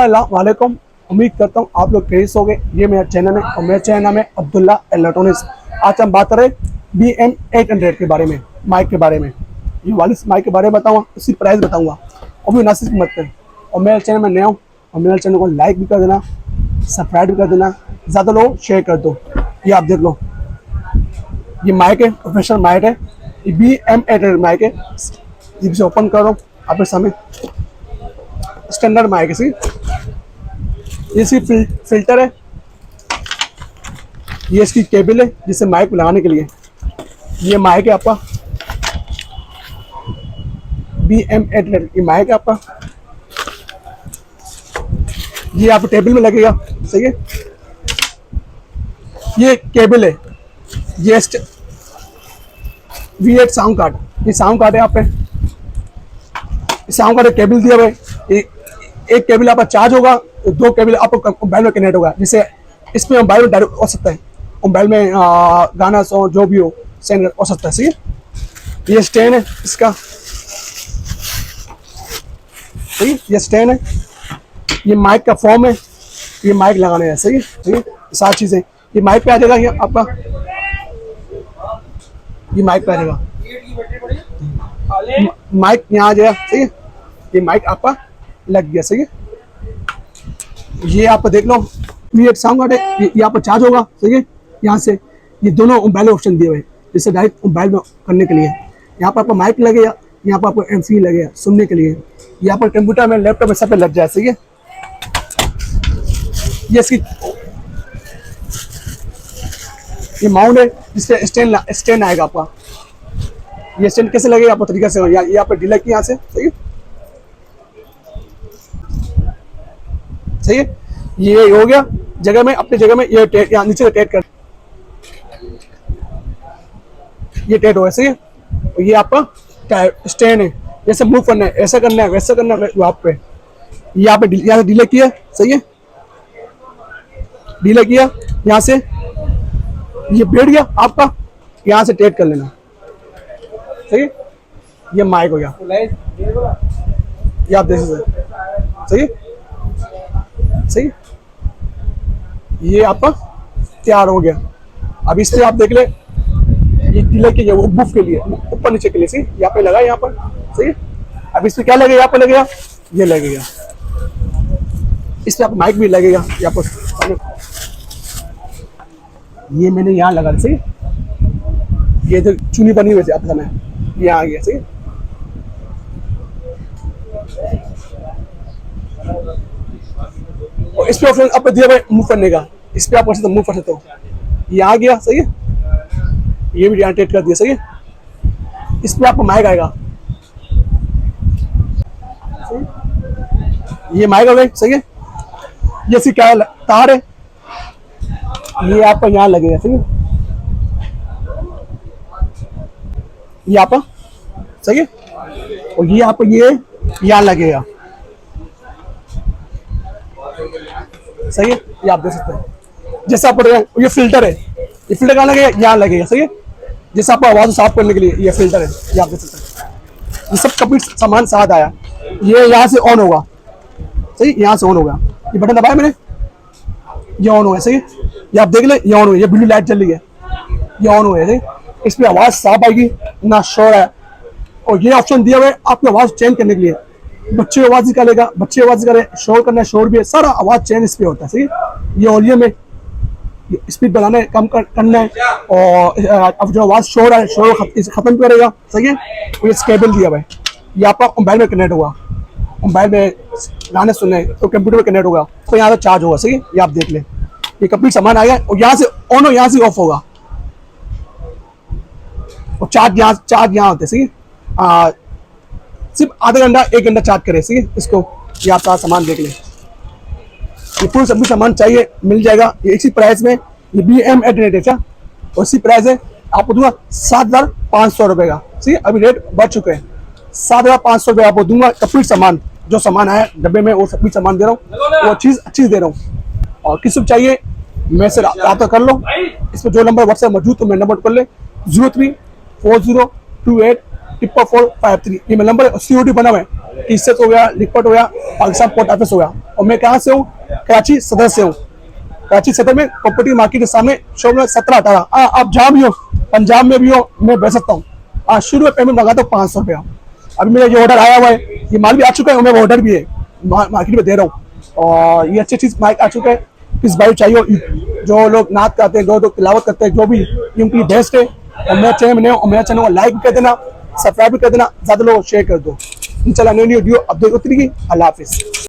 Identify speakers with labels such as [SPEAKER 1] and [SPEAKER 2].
[SPEAKER 1] अस्सलाम वालेकुम। उम्मीद करता हूँ आप लोग क्रेज हो गए। ये मेरा चैनल है और मेरे चैनल नाम है अब्दुल्ला इलेक्ट्रॉनिक्स। आज हम बात करें BM800 के बारे में, माइक के बारे में। ये वाली माइक के बारे में बताऊँगा, उसकी प्राइस बताऊँगा और भी नासिक कीमत पे। और मेरे चैनल में नया हूँ और मेरे चैनल को लाइक भी कर देना, सब्सक्राइब भी कर देना, ज़्यादा लोग शेयर कर दो। ये आप देख लो, ये माइक है, प्रोफेशनल माइक है, ये BM800 माइक है। इसे ओपन करो, आपके सामने स्टैंडर्ड माइक है। ये इसकी फिल्टर है, ये इसकी केबल है जिसे माइक में लगाने के लिए। ये माइक है आपका BM800, ये माइक है आपका। ये आप टेबल में लगेगा, सही है। ये केबल है, ये V8 साउंड कार्ड, ये साउंड कार्ड है आप पे। साउंड कार्ड केबल दिया हुआ है। एक केबल आपका चार्ज होगा, दो केबल आपको मोबाइल में कनेक्ट होगा, जिससे इसमें मोबाइल में डायरेक्ट हो सकता है। मोबाइल में गाना सॉन्ग जो भी हो सेंड हो सकता है, सही है। ये स्टैंड है इसका, सही, ये स्टैंड है। ये माइक का फॉर्म है, ये माइक लगाने है, सही है, सही है। सारी चीज़ें ये माइक पे आ जाएगा। ये आपका ये माइक पे आ जाएगा, माइक यहाँ आ जाएगा, सही है। ये माइक आपका लग गया, सही है। ये आप देख लो, V8 साउंड कार्ड है, ये यहाँ पर चार्ज होगा, सही है। यहाँ से ये दोनों मोबाइल ऑप्शन दिए हुए हैं, जिससे डायरेक्ट मोबाइल में करने के लिए। यहाँ पर आपको माइक लगेगा, यहाँ पर आपको MC लगेगा सुनने के लिए। यहाँ पर कंप्यूटर में, लैपटॉप में सब पे लग जाए, सही है। ये इसकी ये माउंट है, जिससे स्टैंड आएगा आपका। ये स्टैंड कैसे लगेगा आपको तरीका से, यहाँ पर ढीला की यहाँ से, सही है, सही है। ये हो गया जगह में, अपनी जगह में। ये यहाँ नीचे टैट कर, ये टैट हो गया, सही है। और ये आपका स्टैंड है, जैसे मूव करना है, ऐसा करना है, वैसा करना है, वहाँ पे यहाँ पे यहाँ से ढीला किया, सही है, ढीला किया यहाँ से, ये बैठ गया आपका। यहाँ से टैट कर लेना, सही है। ये माइक हो गया, ये आप देख सकते, सही है, सही। ये आपका तैयार हो गया। अब इससे आप देख ले, ये ढीले के लिए, वो बुफ के लिए, ऊपर नीचे के लिए, सही। यहाँ पे लगा, यहाँ पर, सही। अब इसमें क्या लगेगा, यहाँ पे लगेगा, ये लगेगा। इसमें आप माइक भी लगेगा यहाँ पर। ये मैंने यहाँ लगा, सही। ये जो चुनी बनी हुई थी आपके समय, ये आ गया, सही। और इस पे ऑप्शन आप दिया भाई मूव करने का, इस पे आप कर सकते हो, मूव कर सकते हो। ये आ गया, सही है। ये भी यहाँ टेट कर दिया, सही है। इस पे आपको माइक आएगा, ये माइक आ गया, सही है। ये सी क्या तार है, ये आपका यहाँ लगेगा, सही है। ये आपका, सही है। और ये आपको ये यहाँ लगेगा, सही है। ये आप देख सकते हैं, जैसे आप ये फिल्टर है, ये फिल्टर कहाँ लगेगा, यहाँ लगेगा, सही है। जैसे आपको आवाज़ साफ करने के लिए ये फिल्टर है, ये आप देख सकते हैं। ये सब कंप्लीट सामान साथ आया। ये यहाँ से ऑन होगा, सही, यहाँ से ऑन होगा। ये बटन दबाया मैंने, ये ऑन हुआ, सही है। ये आप देख ले, ये ऑन हुई, ये ब्लू लाइट चल रही है, ये ऑन हुआ है, सही। इस पर आवाज़ साफ आएगी, ना शोर है। और ये ऑप्शन दिया हुआ है आपकी आवाज़ चेंज करने के लिए। बच्चे आवाज़ निकालेगा, बच्चे आवाज़ निकाले, शोर करना है, शोर भी है, सारा आवाज़ चेंज इस पे होता है, सही। ये वॉल्यूम है, स्पीड बढ़ाना है, कम करना है। और अब जो आवाज़ शोर है, शोर खत्म करेगा, सही है। और ये केबल दिया हुआ है, ये आपका मोबाइल में कनेक्ट होगा, मोबाइल में गाने सुनने तो कंप्यूटर में कनेक्ट होगा, तो यहाँ से चार्ज होगा, सही है। ये आप देख लें, ये कंप्लीट सामान आ गया। और यहाँ से ऑन हो, यहाँ से ऑफ होगा। और चार्ज यहाँ होते, सही है। सिर्फ आधा घंटा 1 घंटा चार्ज करे, सही है इसको। ये आप सारा सामान देख लें, ये पूरा सभी सामान चाहिए मिल जाएगा। ये इसी प्राइस में, ये BM800 है, और इसी प्राइस है आपको दूंगा 7,500 रुपये का, सही है। अभी रेट बढ़ चुके हैं, 7,500 रुपये आपको दूंगा। कंप्लीट सामान, जो सामान आया डब्बे में, वो सभी सामान दे रहा हूँ, वो चीज़ अच्छी दे रहा हूँ। और किसी को चाहिए मेरे से रब्ता कर लो। इसमें जो नंबर व्हाट्सएप मौजूद तो मैं नंबर कर ले, 034028 44453। ये मेरा नंबर है। COD बना हुआ है, टी-शर्ट हो गया, लिपट हो गया, पाकिस्तान पोस्ट ऑफिस हो गया। और मैं कहाँ से हूँ, कराची सदर से हूँ। कराची सदर में प्रॉपर्टी मार्केट के सामने शोरूम में 17-18। आप जहाँ भी हो, पंजाब में भी हो, मैं भेज सकता हूँ। शुरू में पेमेंट मंगाता हूँ 500 रुपया। अभी मेरा ये ऑर्डर आया हुआ है, ये माल भी आ चुका है, मैं ऑर्डर भी है मार्केट में दे रहा हूँ। और ये अच्छी चीज़ माइक आ चुका है, किस भाई चाहिए, जो लोग नात करते हैं, जो लोग तिलावत करते हैं, जो भी उनके लिए बेस्ट है। और मेरा चैनल में और मेरा चैनल को लाइक भी कर देना, सब्सक्राइब भी कर देना, ज़्यादा लोग शेयर कर दो। इंशाल्लाह न्यू वीडियो अपडेट होती रहेगी। अल्लाह हाफिज़।